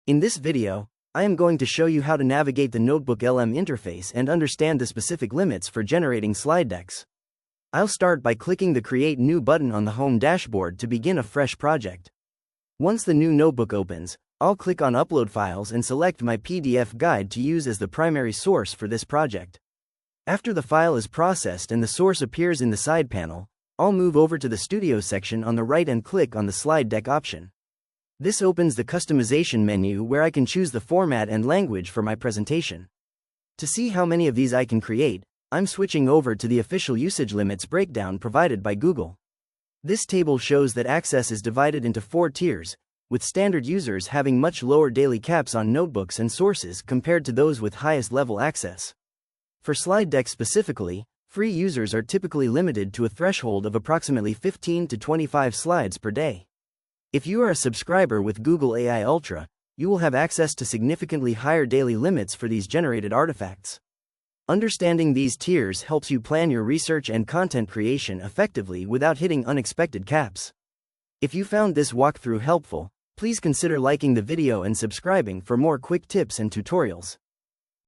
In this video, I am going to show you how to navigate the NotebookLM interface and understand the specific limits for generating slide decks. I'll start by clicking the Create New button on the Home dashboard to begin a fresh project. Once the new notebook opens, I'll click on Upload Files and select my PDF guide to use as the primary source for this project. After the file is processed and the source appears in the side panel, I'll move over to the Studio section on the right and click on the Slide Deck option. This opens the customization menu where I can choose the format and language for my presentation. To see how many of these I can create, I'm switching over to the official usage limits breakdown provided by Google. This table shows that access is divided into 4 tiers, with standard users having much lower daily caps on notebooks and sources compared to those with highest level access. For slide decks specifically, free users are typically limited to a threshold of approximately 15 to 25 slides per day. If you are a subscriber with Google AI Ultra, you will have access to significantly higher daily limits for these generated artifacts. Understanding these tiers helps you plan your research and content creation effectively without hitting unexpected caps. If you found this walkthrough helpful, please consider liking the video and subscribing for more quick tips and tutorials.